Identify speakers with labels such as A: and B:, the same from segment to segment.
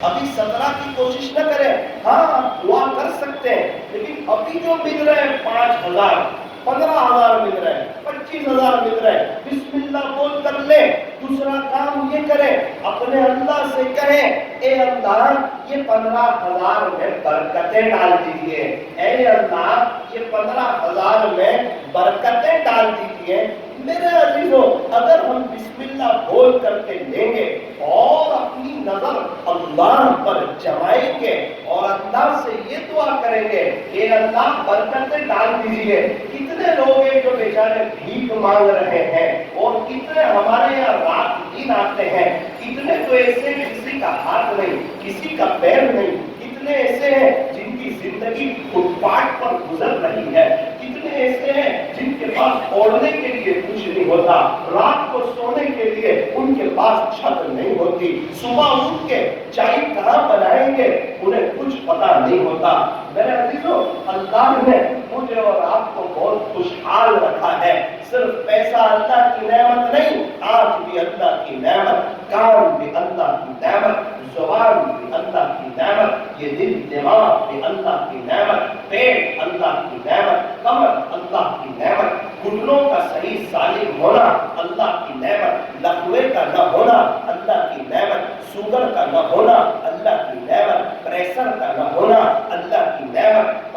A: ابھی 17 کی کوشش نہ کریں. ہاں دعا کر سکتے ہیں، لیکن ابھی جو مل رہے ہیں 5,000 15,000 مل رہے ہیں 25,000 مل رہے ہیں، بسم اللہ بول کر لیں. دوسرا کام یہ کریں، اپنے اللہ سے کہیں اے اللہ یہ 15,000 میں برکتیں ڈال دیجئے، اے اللہ یہ 15,000 میں برکتیں ڈال دیجئے. میرے عزیزوں، اگر ہم بسم اللہ بول کر کے لیں گے اور اپنی نظر اللہ پر جمائیں گے اور اللہ سے یہ دعا کریں گے کہ اللہ برکتیں ڈال دیجئے. کتنے لوگ ہیں جو بیچارے بھیک مانگ رہے ہیں اور کتنے ہمارے یہاں رات دن آتے ہیں، کتنے تو ایسے کسی کا ہاتھ نہیں، کسی کا پیر نہیں، کتنے ایسے ہیں جن کی زندگی فٹ پاتھ پر گزر رہی ہے، کتنے ایسے ہیں جن کے پاس اوڑھنے کے لیے کچھ نہیں ہوتا، رات کو سونے کے لیے ان کے پاس چھت نہیں ہوتی، صبح اٹھ کے چائے کہاں بنائیں گے انہیں کچھ پتا نہیں ہوتا. میرے عزیزوں، اللہ نے مجھے اور آپ کو بہت خوشحال رکھا ہے. صرف پیسہ اللہ کی نعمت نہیں، آنکھ بھی اللہ کی نعمت، کان بھی اللہ کی نعمت، زبان بھی اللہ کی نعمت، یہ دل دماغ بھی اللہ کی نعمت، پیٹ اللہ کی نعمت، کمر اللہ کی نعمت، گھٹنوں کا صحیح سالم ہونا اللہ کی نعمت، لقوے کا نہ ہونا اللہ کی نعمت، شوگر کا نہ ہونا اللہ کی نعمت، پریشر کا نہ ہونا اللہ کی نعمت،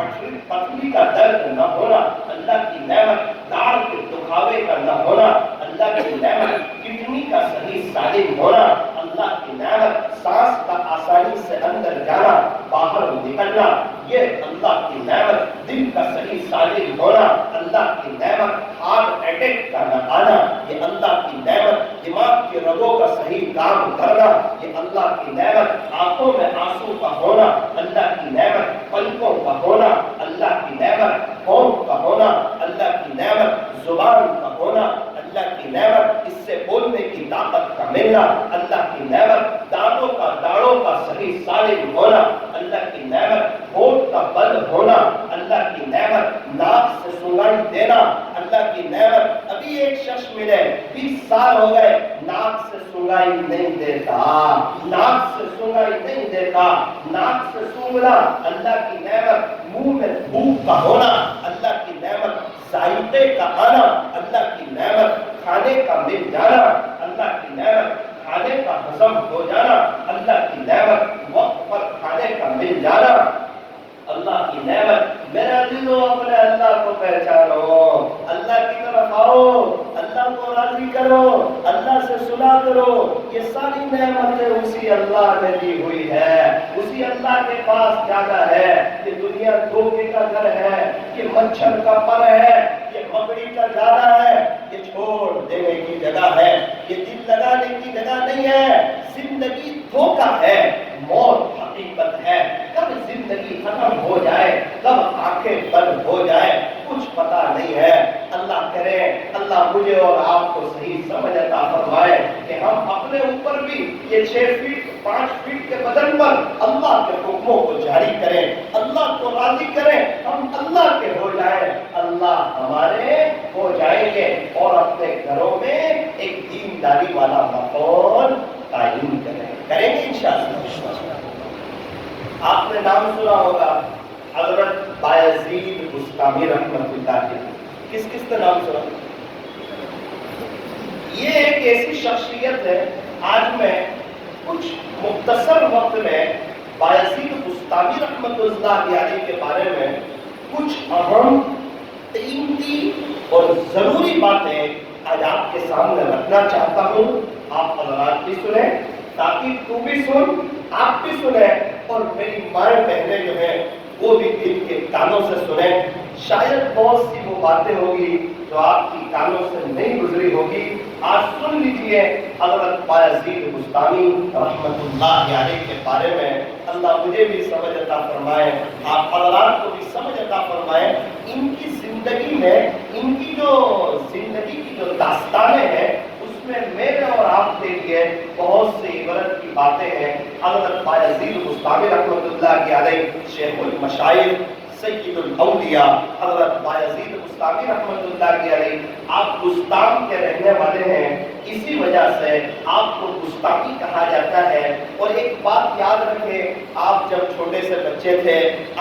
A: پتھری کا درد نہ ہونا اللہ کی نعمت، داڑھ کے دکھاوے کا نہ ہونا اللہ کی نعمت، کڈنی کا صحیح سالم ہونا اللہ کی نعمت، سانس کا آسانی سے اندر جانا باہر نکلنا یہ اللہ کی نعمت، دل کا صحیح سالم ہونا اللہ کی نعمت، ہارٹ اٹیک کا نہ آنا یہ اللہ کی نعمت، دماغ کے رگوں کا صحیح کام کرنا یہ اللہ کی نعمت، آنکھوں میں آنسو کا ہونا اللہ کی نعمت، پلکوں کا ہونا اللہ کی نعمت، ہونٹ کا ہونا اللہ کی نعمت، زبان کا ہونا اللہ کی نعمت، اس سے بولنے کی طاقت کا ملنا اللہ کی نعمت، داڑوں کا صحیح سالم ہونا اللہ کی نعمت، ہونٹ کا بل ہونا اللہ کی نعمت، ناک سے سنگائی دینا اللہ کی نعمت. ابھی ایک شخص ملے 20 سال ہو گئے ناک سے سنگائی نہیں دیتا، ناک سے سنگائی نہیں دیتا، ناک سے سونگنا اللہ کی نعمت، منہ میں بھوک کا ہونا اللہ کی نعمت، ذائقے کا آنا اللہ کی نعمت، کھانے کا مل جانا اللہ کی نعمت، کھانے کا ہضم ہو جانا اللہ کی نعمت، وقت پر کھانے کا مل جانا اللہ کی نعمت. میرے عزیزوں، اپنے اللہ کو پہچانو، اللہ کی طرف آؤ، اللہ کو راضی کرو، اللہ سے صلح کرو. یہ ساری نعمتیں اسی اللہ نے دی ہوئی ہے، اسی اللہ کے پاس جانا ہے. یہ دنیا دھوکے کا گھر ہے، یہ مچھر کا پر ہے، یہ مکڑی کا جالا ہے، یہ چھوڑ دینے کی جگہ ہے، یہ دل لگانے کی جگہ نہیں ہے. زندگی دھوکا ہے، موت حقیقت ہے. کب زندگی ختم ہو جائے، کب آنکھیں بند ہو جائے کچھ پتا نہیں ہے. اللہ کرے اللہ مجھے اور آپ کو صحیح سمجھ عطا فرمائے کہ ہم اپنے اوپر بھی یہ 6 فٹ 5 فٹ کے بدن پر اللہ کے حکموں کو جاری کریں، اللہ کو راضی کریں، ہم اللہ کے ہو جائیں، اللہ ہمارے ہو جائیں گے اور اپنے گھروں میں ایک دینداری والا ماحول قائم کریں گے انشاءاللہ. آپ نے نام سنا ہوگا حضرت بایزید بسطامی رحمۃ اللہ علیہ. کس نے نام سنا؟ یہ ایک ایسی شخصیت ہے. آج میں کچھ مختصر وقت میں بایزید بسطامی رحمۃ اللہ علیہ کے بارے میں کچھ اہم قیمتی اور ضروری باتیں آج آپ کے سامنے رکھنا چاہتا ہوں. آپ حضرات بھی سنیں تاکہ تو بھی سن، آپ بھی سنیں اور میری مائیں بہنیں جو ہیں وہ بھی دل کے کانوں سے سنیں. شاید بہت سی وہ باتیں ہوگی جو آپ کی کانوں سے نہیں گزری ہوگی. آج سن لیجئے حضرت بایزید بسطامی رحمۃ اللہ علیہ کے بارے میں. اللہ مجھے بھی سمجھ عطا فرمائے، آپ حضرات کو بھی سمجھ عطا فرمائے. ان کی زندگی میں، ان کی جو زندگی کی جو داستانیں ہیں اس میں میرے اور آپ کے لیے بہت سی عبرت کی باتیں ہیں. حضرت بایزید بسطامی رحمۃ اللہ علیہ شیخ المشائخ سید الاولیاء حضرت بایزید بسطامی رحمۃ اللہ علیہ، آپ بسطام کے رہنے والے ہیں اسی وجہ سے آپ کو گستاخی کہا جاتا ہے۔ اور ایک بات یاد رکھیں، آپ جب چھوٹے سے بچے تھے،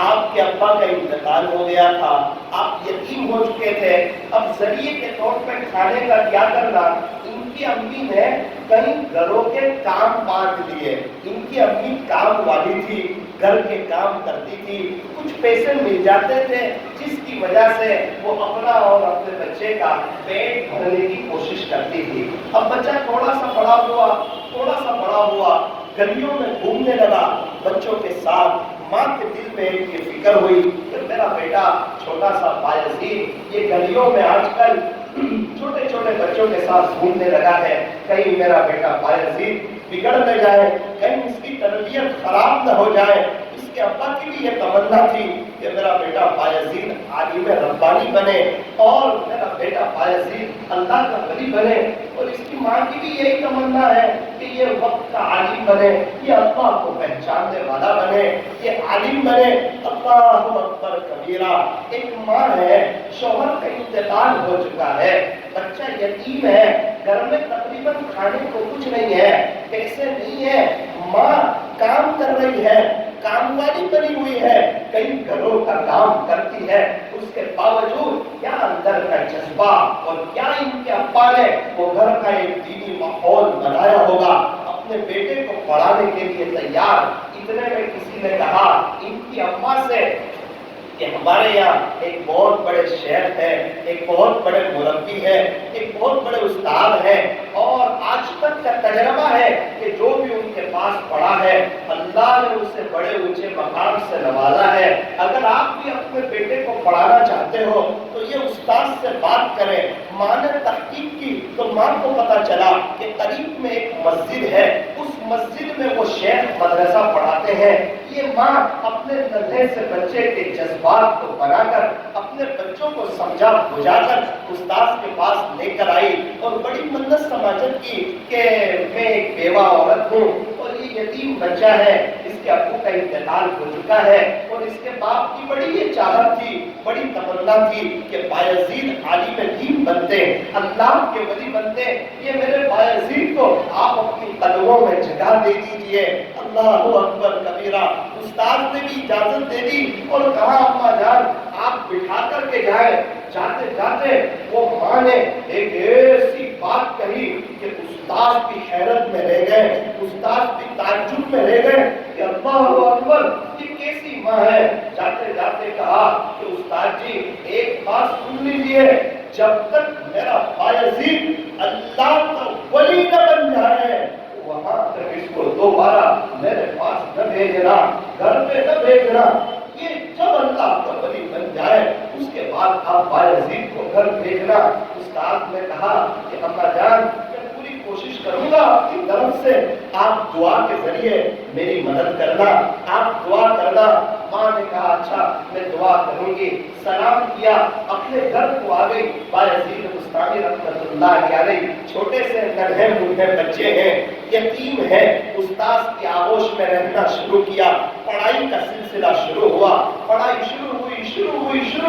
A: آپ کے ابا کا انتقال ہو گیا تھا، آپ یتیم ہو چکے تھے، اب ذریعے کے طور پہ کھانے کا کیا کرنا؟ ان کی امی نے کئی گھروں کے کام بانٹ دیے۔ ان کی امی کام والی تھی، گھر کے کام کرتی تھی، کچھ پیسے مل جاتے تھے جس کی وجہ سے وہ اپنا اور اپنے بچے کا پیٹ بھرنے کی کوشش کرتی تھی۔ اب بچہ تھوڑا سا بڑا ہوا، گلیوں میں گھومنے لگا بچوں کے ساتھ۔ ماں کے دل میں یہ فکر ہوئی کہ میرا بیٹا چھوٹا سا بایزید یہ گلیوں میں آج کل چھوٹے چھوٹے بچوں کے ساتھ گھومنے لگا ہے، کہیں میرا بیٹا بایزید بگڑ نہ جائے، کہیں اس کی تربیت خراب نہ ہو جائے۔ اس کے ابا کی بھی یہ تمنا تھی کہ میرا بیٹا بایزید عالم ربانی بنے اور میرا بیٹا بایزید اللہ کا ولی بنے، اور اس کی ماں کی بھی یہی تمنا ہے کہ یہ وقت کا عالم بنے، یہ اللہ کو پہچاننے والا بنے، یہ عالم بنے۔ اللہ اکبر کبیرہ۔ ایک ماں ہے، شوہر کا انتقال ہو چکا ہے، بچہ یتیم ہے، گھر میں تقریباً کھانے کو کچھ نہیں ہے، پیسے نہیں ہے، ماں کام کر رہی ہے، کام والی بنی ہوئی ہے، کئی گھروں کا کام کرتی ہے، اس کے باوجود کیا اندر کا جذبہ اور کیا ان کے ابا نے وہ گھر کا ایک دینی ماحول بنایا ہوگا، اپنے بیٹے کو پڑھانے کے لیے تیار۔ اتنے میں کسی نے کہا ان کی اماں سے کہ ہمارے یہاں ایک بہت بڑے شیخ ہے، ایک بہت بڑے مربی ہے، ایک بہت بڑے استاد ہے، اور آج تک کا تجربہ ہے کہ جو بھی ان کے پاس پڑھا ہے اللہ نے اسے بڑے اونچے مقام سے نوازا ہے۔ اگر آپ بھی اپنے بیٹے کو پڑھانا چاہتے ہو تو یہ استاد سے بات کریں۔ ماں نے تحقیق کی تو ماں کو پتا چلا کہ قریب میں ایک مسجد ہے، اس مسجد میں وہ شیخ مدرسہ پڑھاتے ہیں۔ یہ ماں اپنے ننھے سے بچے کے جذبات کو بنا کر، اپنے بچوں کو سمجھا بجھا کر استاد کے پاس لے کر آئی اور بڑی منت سماجت کی کہ میں ایک بیوہ عورت ہوں اور یہ یتیم بچہ ہے، اس کے ابو کا انتقال ہو چکا ہے، اور اس کے باپ کی بڑی یہ چاہت تھی، بڑی تمنا تھی کہ بایزید عالم دین بنتے، اللہ کے ولی بنتے۔ یہ میرے بایزید کو آپ اپنی قدموں میں جگہ دے دیجئے۔ اللہ اکبر کبیرہ۔ استاد نے بھی اجازت دے دی اور کہا اماں جان آپ بٹھا کر کے جائیں۔ جاتے جاتے وہ ماں نے ایک ایسی بات کہی کہ استاد بھی حیرت میں رہ گئے، استاد بھی تعجب میں رہ گئے کہ اللہ اکبر یہ کیسی ماں ہے۔ جاتے جاتے کہا کہ استاد جی ایک بات سن لیجئے، جب تک میرا بایزید اللہ کا ولی نہ بن جائے وہاں تک اس کو دوبارہ میرے پاس نہ بھیجنا، گھر پہ نہ بھیجنا۔ یہ جب اللہ کا ولی بن جائے اس کے بعد آپ بایزید کو گھر بھیجنا۔ استاد نے کہا کہ اماں جان میں پوری کوشش کروں گا آپ کی طرف سے، آپ دعا کے ذریعے میری مدد کرنا، آپ دعا کرنا۔ ماں نے کہا اچھا میں دعا کروں گی۔ سلام کیا، اپنے گھر کو آ گئی۔ بایزید بستامی رحمۃ اللہ علیہ چھوٹے سے ننھے منھے بچے ہیں، یتیم ہے، استاد کی آغوش میں رہنا شروع کیا۔ پڑھائی کا سلسلہ شروع ہوا، پڑھائی شروع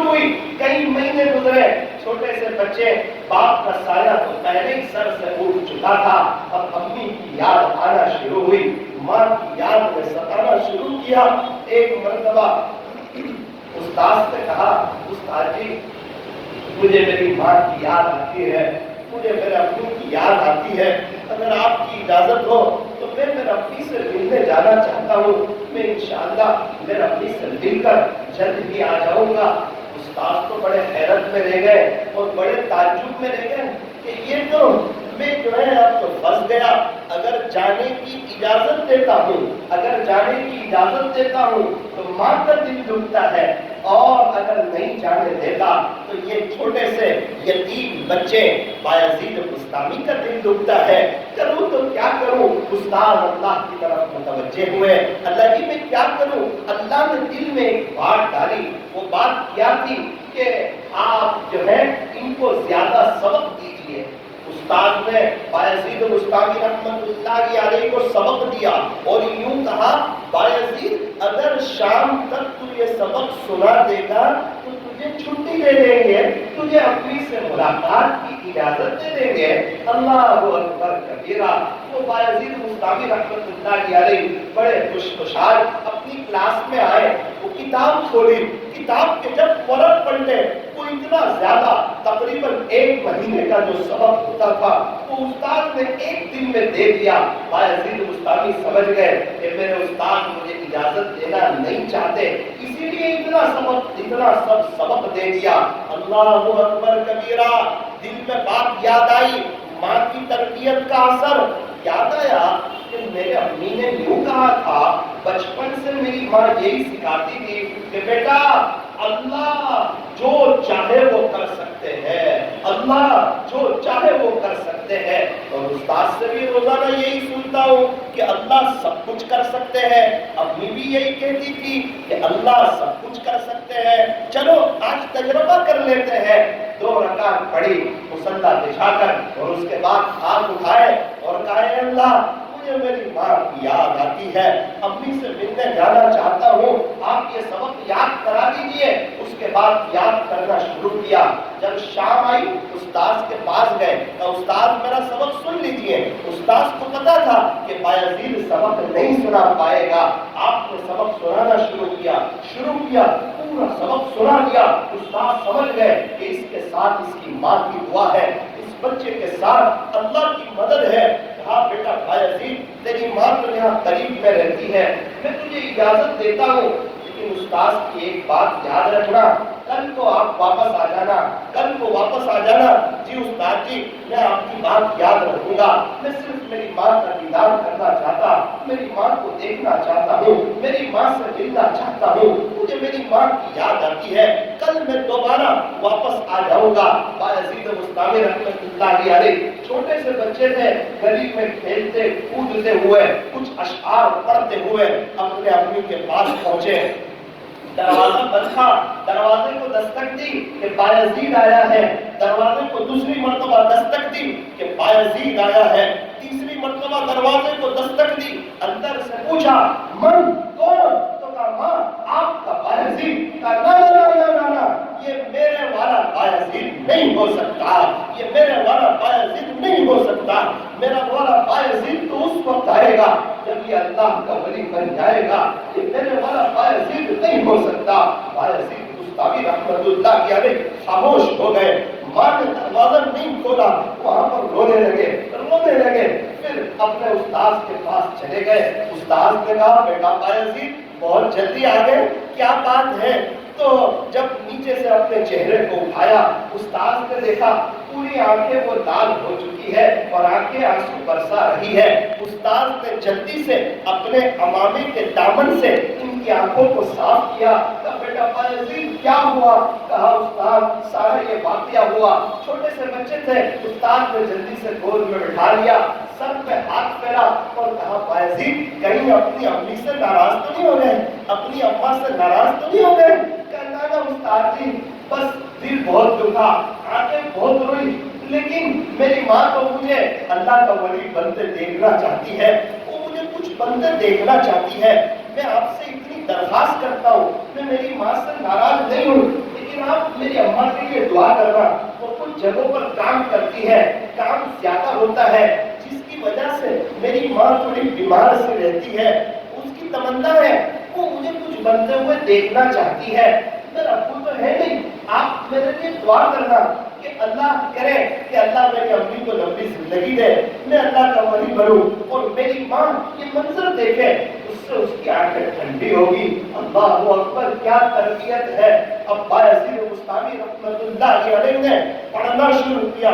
A: ہوئی، کئی مہینے گزرے، چھوٹے سے بچے، باپ کا سایہ تو پہلے ہی سر سے اٹھ چکا تھا، اب امی کی یاد آنا شروع ہوئی، ماں کی یاد میں ستانا شروع کیا۔ ایک مرتبہ استاد سے کہا استاد جی مجھے میری ماں کی یاد آتی ہے، مجھے میرے ابو کی یاد آتی ہے، اگر آپ کی اجازت ہو تو میں میرے اپنی سے ملنے جانا چاہتا ہوں، میں انشاءاللہ میرے اپنی سے مل کر جلد ہی آ جاؤں گا۔ استاد تو بڑے حیرت میں رہ گئے اور بڑے تعجب میں رہ گئے کہ یہ تو میں جو ہے اب تو پھنس گیا، اگر جانے کی اجازت دیتا ہوں تو ماں کا دل دکھتا ہے، اور اگر نہیں جانے دیتا تو یہ چھوٹے سے یتیم بچے بایزید بستامی کا دل دکھتا ہے، کروں تو کیا کروں؟ استاد اللہ کی طرف متوجہ ہوئے، اللہ جی میں کیا کروں؟ اللہ نے دل میں ایک بات ڈالی، وہ بات کیا تھی کہ آپ جو ہے ان کو زیادہ سبق دیجیے۔ استاد نے بایزید بستامی رحمۃ اللہ علیہ کو سبق دیا اور یوں کہا بایزید اگر شام تک تو یہ سبق سنا دے گا تو تجھے چھٹی دے دیں گے، تجھے اپنی سے ملاقات کی اجازت دے دیں گے۔ اللہ اکبر کبیرہ۔ وہ بایزید بستامی رحمۃ اللہ علیہ بڑے خوشحال اپنی کلاس میں آئے، وہ کتاب کھولی، کتاب کے جب فرق پلٹے وہ اتنا زیادہ، تقریباً 1 مہینے کا جو سبق ہوتا تھا وہ استاد نے 1 دن میں دے دیا۔ بایزید بستامی سمجھ گئے کہ میرے استاد مجھے اجازت دینا نہیں چاہتے، اسی لیے اتنا سبق دے دیا۔ اللہ اکبر کبیرہ۔ دل میں بات یاد آئی، ماں کی تربیت کا اثر یاد آیا کہ میرے امی نے یوں کہا تھا، بچپن سے میری ماں یہی سکھاتی تھی کہ بیٹا اللہ جو چاہے وہ کر سکتے ہیں، اللہ جو چاہے وہ کر سکتے ہیں۔ اور استاد سے بھی روزانہ یہی سنتا ہوں کہ اللہ سب کچھ کر سکتے ہیں۔ امی بھی یہی کہتی تھی کہ اللہ سب کچھ کر سکتے ہیں۔ چلو آج تجربہ کر لیتے ہیں۔ 2 رکعت پڑھی مصلی بچھا کر، اور اس کے بعد ہاتھ اٹھائے اور کہا اے اللہ مجھے میری ماں کی یاد آتی ہے، امی سے ملنے جانا چاہتا ہوں، آپ یہ سبق یاد کرا دیجئے۔ اس کے بعد یاد کرنا شروع کیا۔ جب شام آئی استاد کے پاس گئے تو استاد میرا سبق سن لیجئے۔ استاد کو پتا تھا کہ بایزید سبق نہیں سنا پائے گا، آپ نے سبق سنانا شروع کیا، پورا سبق سنا دیا۔ استاد سمجھ گئے کہ اس کے ساتھ اس کی ماں کی دعا ہے، اس بچے کے ساتھ اللہ کی مدد ہے۔ کہا بیٹا بایزید تیری ماں تو یہاں قریب میں رہتی ہے، میں تجھے اجازت دیتا ہوں، لیکن استاد کی ایک بات یاد رکھنا، کل کو آپ واپس آ جانا، کل کو واپس آ جانا۔ جی استاد جی میں آپ کی بات یاد رکھوں گا، میں صرف میری ماں کا دیدار کرنا چاہتا، میری ماں کو دیکھنا چاہتا ہوں، میری ماں سے ملنا چاہتا ہوں، مجھے میری ماں کی یاد آتی ہے، کل میں دوبارہ واپس آ جاؤں گا۔ بایزید بستامی رحمۃ اللہ علیہ چھوٹے سے بچے تھے، گلی میں کھیلتے کودتے ہوئے، کچھ اشعار پڑھتے ہوئے اپنے امی کے پاس پہنچے۔ دروازہ بند تھا، دروازے کو دستک دی کہ بایزید آیا ہے، دروازے کو دوسری مرتبہ دستک دی کہ بایزید آیا ہے، تیسری مرتبہ دروازے کو دستک دی، اندر سے پوچھا من کون؟ تو کہا ماں آپ کا بایزید۔ کہا نا یہ میرے والا بایزید نہیں ہو سکتا، یہ میرے والا بایزید نہیں ہو سکتا، میرا والا بایزید تو اس وقت آئے گا جب یہ اللہ کا ولی بن جائے گا، یہ میرے والا بایزید نہیں ہو سکتا۔ بایزید بستامی رحمۃ اللہ علیہ خاموش ہو گئے۔ ماں نے دروازہ نہیں کھولا، وہاں پر رونے لگے۔ پھر اپنے استاد کے پاس چلے گئے۔ استاد نے کہا بیٹا بایزید بہت جلدی آ گئے، کیا بات ہے؟ تو جب نیچے سے اپنے چہرے کو اٹھایا، استاد نے دیکھا پوری آنکھیں وہ لال ہو چکی ہے اور آنکھیں آنسو برسا رہی ہے۔ استاد نے جلدی سے اپنے عمامے کے دامن سے ان کی آنکھوں کو صاف کیا۔ کہا بیٹا بایزید کیا ہوا؟ کہا استاد سارا یہ واقعہ ہوا، چھوٹے سے بچے تھے، استاد نے جلدی سے گود میں بٹھا لیا، سر پہ ہاتھ پھیرا اور کہا بایزید کہیں اپنی امی سے ناراض تو نہیں ہو گئے، اپنی اماں سے ناراض تو نہیں ہو گئے؟ کہنا نا استاد جی بس دل بہت دکھا، آنکھیں بہت روئی، لیکن میری ماں تو مجھے اللہ کا ولی بنتے دیکھنا چاہتی ہے، وہ مجھے کچھ بنتے دیکھنا چاہتی ہے۔ میں آپ سے اتنی درخواست کرتا ہوں، میں میری ماں سے ناراض نہیں ہوں، لیکن آپ میری اماں کے لیے دعا کرنا۔ وہ کچھ جگہوں پر کام کرتی ہے، کام زیادہ ہوتا ہے، جس کی وجہ سے میری ماں تھوڑی بیمار سے رہتی ہے، اس کی تمنا ہے وہ مجھے کچھ بنتے ہوئے دیکھنا چاہتی ہے۔ میرا ابو تو ہے نہیں، آپ میرے لیے دعا کرنا کہ اللہ کرے کہ اللہ میری امی کو لمبی زندگی دے، میں اللہ کا ولی بنوں اور میری ماں یہ منظر دیکھے، اس سے اس کی آنکھیں ٹھنڈی ہوگی۔ اللہ اکبر کیا تربیت ہے۔ اب بایزید بستامی رحمۃ اللہ علیہ نے پڑھنا شروع کیا۔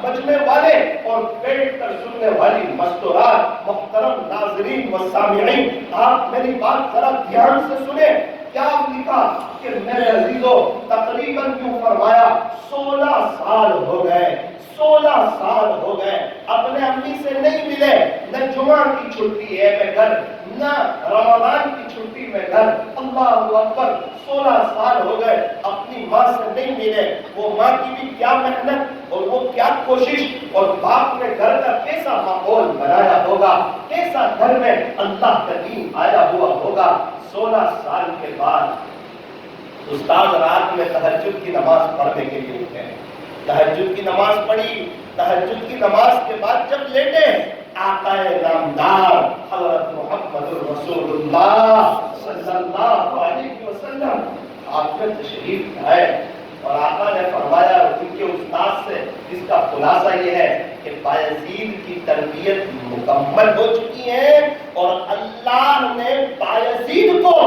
A: مجمع والے اور بیٹھ کر سننے والی مستورات، محترم ناظرین و سامعین، آپ میری بات ذرا دھیان سے سنیں۔ کیا لکھا کہ میرے عزیزوں تقریباً کیوں فرمایا 16 سال ہو گئے، 16 سال ہو گئے اپنے امی سے نہیں ملے، نہ جمعہ کی چھٹی ہے میں گھر، نہ رمضان کی چھٹی میں گھر۔ اللہ اکبر 16 سال ہو گئے اپنی ماں سے نہیں ملے۔ وہ ماں کی بھی کیا محنت، اور وہ کیا کوشش، اور باپ نے گھر کا کیسا ماحول بنایا ہوگا، کیسا گھر میں اللہ کا دین آیا ہوا ہوگا۔ 16 سال کے بعد استاد رات میں تہجد کی نماز پڑھنے کے لیے اٹھے، تہجد کی نماز پڑھی، تہجد کی نماز کے بعد جب لیٹے، آقا نامدار حضرت محمد رسول اللہ صلی اللہ علیہ وسلم آپ میں تشریف لائے، اور آقا نے فرمایا ان کے استاد سے، اس کا خلاصہ یہ ہے کہ بایزید کی تربیت مکمل ہو چکی ہے، اور اللہ نے بایزید کو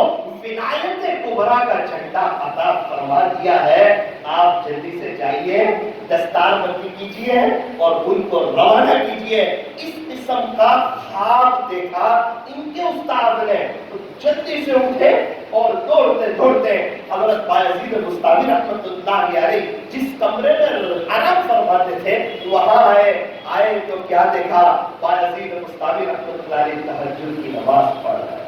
A: ولایت کبریٰ کا جھنڈا عطا فرما دیا ہے۔ آپ جلدی سے جائیے، دستار بندی کیجیے اور ان کو روانہ کیجیے۔ اس قسم کا خواب دیکھا ان کے استاد نے، تو جلدی سے اٹھے اور دوڑتے دوڑتے حضرت بایزید بستامی رحمۃ اللہ علیہ جس کمرے میں آرام فرماتے تھے وہاں آئے تو کیا دیکھا، بایزید بستامی رحمۃ اللہ علیہ تہجد کی نماز پڑھ رہے ہیں۔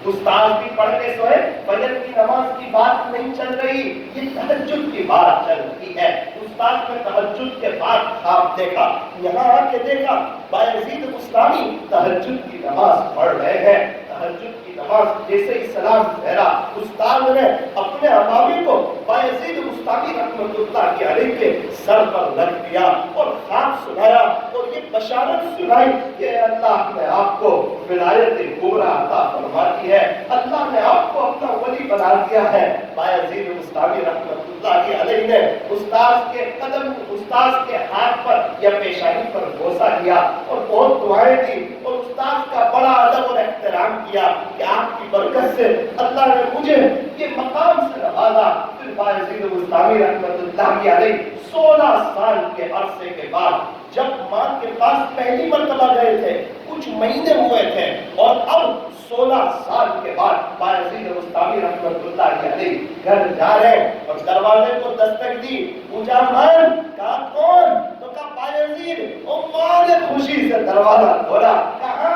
A: استاد بھی پڑھ کے سوئے، فجر کی نماز کی بات نہیں چل رہی، یہ تہجد کی بات چل رہی ہے۔ استاد نے تہجد کے بعد خواب دیکھا، یہاں آ کے دیکھا بایزید بستامی تہجد کی نماز پڑھ رہے ہیں۔ تہجد کی نماز جیسے ہی سلام پھیرا، استاد نے اپنے امامی کو بایزید بستامی رحمۃ اللہ علیہ کے سر پر رکھ دیا اور خواب سنایا، اور یہ بشارت سنائی کہ اللہ نے آپ کو ولایت کبریٰ عطا فرما دی ہے، اللہ نے آپ کو اپنا ولی بنا دیا ہے۔ بایزید بستامی رحمۃ اللہ علیہ نے استاد کے قدم، استاد کے ہاتھ پر یا پیشانی پر بوسہ دیا اور بہت دعائیں دی، اور استاد کا بڑا ادب اور احترام کیا کہ آپ کی برکت سے اللہ نے مجھے یہ مقام سے نوازا۔ پھر بایزید بستامی رحمۃ اللہ علیہ 16 سال کے عرصے کے بعد جب ماں کے پاس پہلی مرتبہ گئے تھے، کچھ مہینے ہوئے تھے، اور اب 16 سال کے بعد بایزید بستامی رحمۃ اللہ علیہ گھر جا رہے اور دروازے کو دستک دی، پوچھا مان، کہا کون؟ تو کہا بایزید۔ اور ماں نے خوشی سے دروازہ کھولا، کہا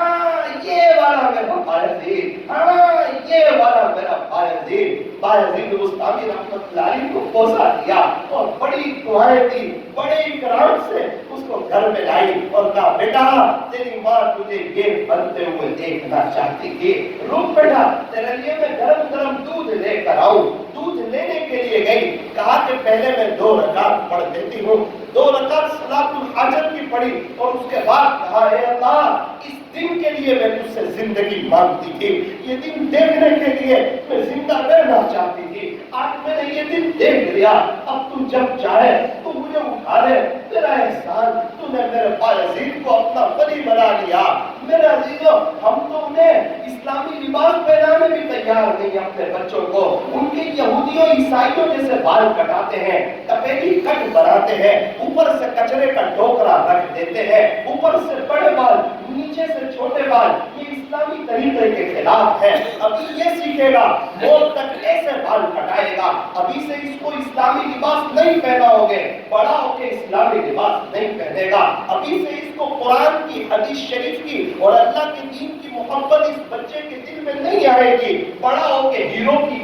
A: یہ والا میرا بایزید، ہاں یہ والا میرا بایزید۔ بایزید بستامی رحمۃ اللہ علیہ کو بوسہ دیا اور بڑی دعائیں دی، بڑے اکرام سے اس کو گھر میں لائی اور کہا بیٹا تیری ماں تجھے یہ بنتے ہوئے دیکھنا چاہتی تھی، رک بیٹا تیرے لیے میں گرم گرم دودھ لے کر آؤں۔ دودھ لینے کے لیے گئی، کہا کہ پہلے میں 2 رکعت پڑھ دیتی ہوں۔ 2 رکعت صلاۃ الحاجت کی پڑھی اور اس کے بعد کہا اے اللہ اس دن کے لیے میں تجھ سے زندگی مانگتی تھی، یہ دن دیکھنے کے لیے میں زندہ رہنا چاہتی تھی، آج میں نے یہ دن دیکھ لیا، اب تو جب چاہے تو مجھے اٹھا لے، تیرا احسان، تو نے میرے بایزید کو اپنا ولی بنا لیا۔ میرے عزیزوں، ہم تو انہیں اسلامی لباس پہنانے بھی تیار نہیں اپنے بچوں کو، ان کے یہودیوں عیسائیوں جیسے بال کٹاتے ہیں، کپیلی کٹ بناتے ہیں، اوپر سے کچرے کا ٹوکرا رکھ دیتے ہیں، اوپر سے بڑے بال نیچے سے چھوٹے بال، یہ اسلامی طریقے کے خلاف ہے۔ ابھی یہ سیکھے گا، موت تک ایسے بال کٹائے گا، ابھی سے اس کو اسلامی لباس نہیں پہناؤ گے، بڑا ہو کے اسلامی لباس نہیں پہنے گا، ابھی سے اس کو قرآن کی، حدیث شریف کی اور اللہ کے دین کی محبت اس بچے کے دل میں نہیں آئے گی، بڑا ہو کے ہیرو کی،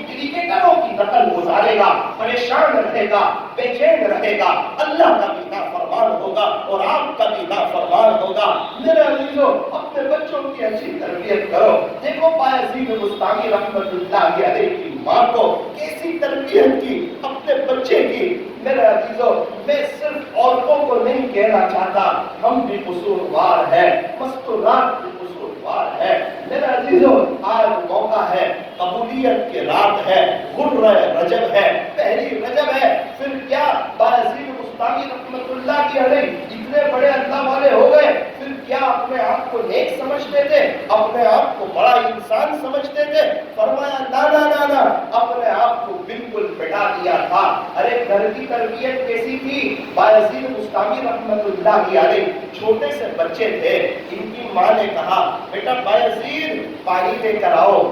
A: کرکٹروں کی نقل گزارے گا، پریشان رہے گا، بے چین رہے گا، اللہ کا بھی نافرمان ہوگا اور آپ کا بھی نافرمان ہوگا۔ میرے عزیزوں، اپنے بچوں کی اچھی تربیت کرو۔ دیکھو بایزید بستامی رحمۃ اللہ علیہ کی ماں کو کیسی تربیت کی اپنے بچے کی۔ میرے عزیزوں، میں صرف عورتوں کو نہیں کہنا چاہتا، ہم بھی قصوروار ہیں، مستورات بھی قصوروار ہیں۔ میرے عزیزوں، آج موقع ہے، قبولیت کی رات ہے، غر رجب ہے، پہلی رجب ہے، پھر کیا بایزید بستامی رحمۃ اللہ علیہ اتنے بڑے اللہ والے ہو گئے، پھر کیا اپنے آپ کو نیک سمجھتے تھے، اپنے آپ کو بڑا انسان سمجھتے تھے؟ فرمایا نا نا نا نا، اپنے آپ کو بالکل بٹا دیا تھا۔ ارے گھر کی تربیت کیسی تھی؟ بایزید بستامی رحمۃ اللہ علیہ چھوٹے سے بچے تھے، ان کی ماں نے کہا بیٹا بایزید پانی لے کر آؤ۔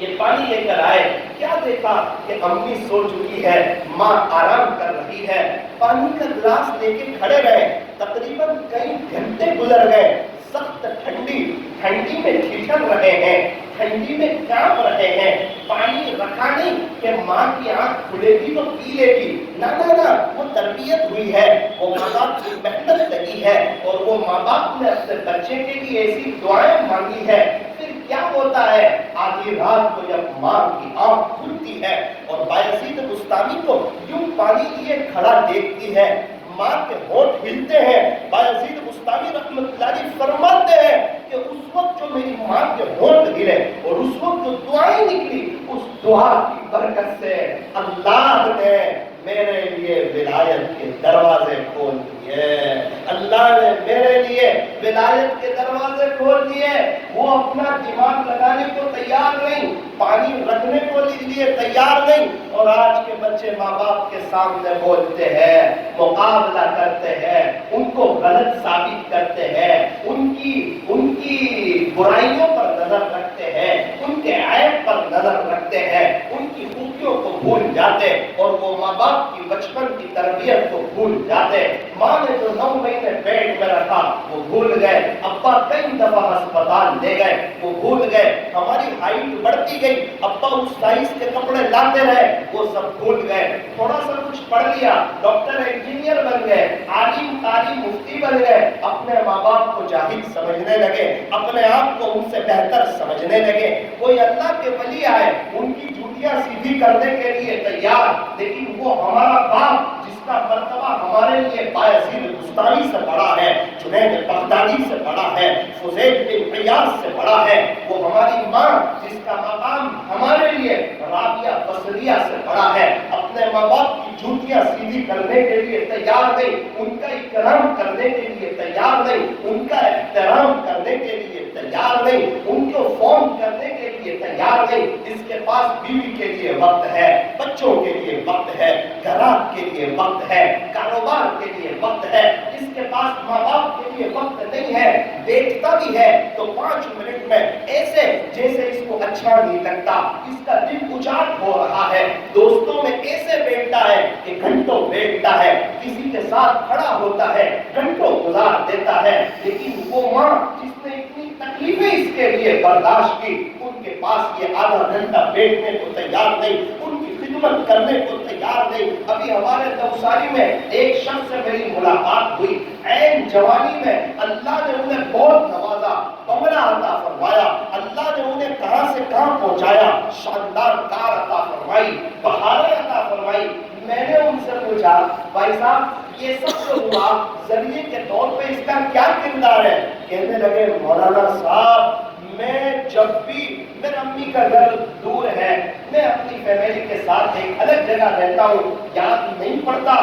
A: یہ پانی لے کر آئے، کیا دیکھا کہ امی سو چکی ہے، ماں آرام کر رہی ہے، پانی کا گلاس لے کے کھڑے رہے، تقریباً کئی گھنٹے گزر گئے، سخت ٹھنڈی میں ٹھٹر رہے ہیں، ٹھنڈی میں کانپ رہے ہیں، پانی رکھا نہیں کہ ماں کی آنکھ کھلے گی تو پی لے گی، نہ وہ تربیت ہوئی ہے، وہ ماں باپ کی محنت لگی ہے، اور وہ ماں باپ نے اپنے بچے کے لیے ایسی دعائیں مانگی ہے۔ پھر کیا ہوتا ہے، آدھی رات کو جب ماں کی آنکھ کھلتی ہے اور بایزید بستامی کو یوں پانی لیے کھڑا دیکھتی ہے، ماں کے ہونٹ ہلتے ہیں۔ بایزید بستامی رحمۃ اللہ علیہ فرماتے ہیں کہ اس وقت جو میری ماں کے ہونٹ ہلے اور اس وقت جو دعائیں نکلی، اس دعا کی برکت سے اللہ نے میرے لیے ولایت کے دروازے کھول دیے، اللہ نے میرے لیے ولایت کے دروازے کھول دیے۔ وہ اپنا دماغ لگانے کو تیار نہیں، پانی رکھنے کو لیے تیار نہیں، اور آج کے بچے ماں باپ کے سامنے بولتے ہیں، مقابلہ کرتے ہیں، ان کو غلط ثابت کرتے ہیں، ان کی برائیوں پر نظر رکھتے ہیں، ان کے عیب پر نظر رکھتے ہیں، ان کی خوبیوں کو بھول جاتے، اور وہ ماں باپ کی بچپن کی تربیت کو بھول جاتے۔ ماں نے جو 9 مہینے پیٹ میں رکھا وہ بھول گئے، ابا کئی دفعہ ہسپتال لے گئے وہ بھول گئے، ہماری ہائٹ بڑھتی گئی، ابا اس سائز کے کپڑے لاتے رہے وہ سب بھول گئے، تھوڑا سا کچھ پڑھ لیا، ڈاکٹر انجینئر بن گئے، عالم قاری مفتی بن گئے، اپنے ماں باپ کو جاہل سمجھنے لگے، اپنے آپ کو ان سے بہتر سمجھنے لگے۔ کوئی اللہ کے ولی آئے ان کی جوتیاں سیدھی کرنے کے لیے تیار، لیکن وہ ہمارا باپ جس کا مرتبہ ہمارے لیے بایزید بستامی سے بڑا ہے، جنید بغدادی سے بڑا ہے، فضیل بن عیاض سے بڑا ہے، وہ ہماری ماں جس کا مقام ہمارے لیے رابعہ بصریہ سے بڑا ہے، اپنے ماں باپ کی جوتیاں سیدھی کرنے کے لیے تیار نہیں، ان کا اکرام کرنے کے لیے تیار نہیں، ان کا احترام کرنے کے لیے تیار نہیں، ان کو فون کرنے کے لیے تیار نہیں۔ اس کے پاس بیوی کے لیے وقت ہے، بچوں کے لیے وقت ہے، گھرات کے لیے وقت ہے، کاروبار کے لیے وقت ہے، اس کے پاس ماں باپ کے لیے وقت نہیں ہے۔ دیکھتا بھی ہے تو 5 منٹ میں ایسے جیسے اس کو اچھا نہیں لگتا، اس کا دل اچاٹ ہو رہا ہے، دوستوں میں ایسے بیٹھتا ہے کہ گھنٹوں بیٹھتا ہے، کسی کے ساتھ کھڑا ہوتا ہے، گھنٹوں گزار دیتا ہے، لیکن وہ ماں جس نے اتنی تکلیفیں اس کے لیے برداشت کی، ان کے پاس یہ آدھا گھنٹہ بیٹھنے کو تیار نہیں، ان کی خدمت کرنے کو تیار نہیں۔ ابھی ہمارے نوساری میں ایک شخص سے میری ملاقات ہوئی، عین جوانی میں اللہ نے انہیں بہت نوازا، بنگلہ عطا فرمایا، اللہ نے انہیں کہاں سے کہاں پہنچایا، شاندار کار عطا فرمائی، بہاریں عطا فرمائی۔ میں نے ان سے پوچھا، بھائی صاحب یہ سب جو ہوا ذریعے کے طور پہ اس کا کیا کردار ہے؟ کہنے لگے، مولانا صاحب میں جب بھی، میری امی کا گھر دور ہے، میں اپنی فیملی کے ساتھ ایک الگ جگہ رہتا ہوں، یاد نہیں پڑتا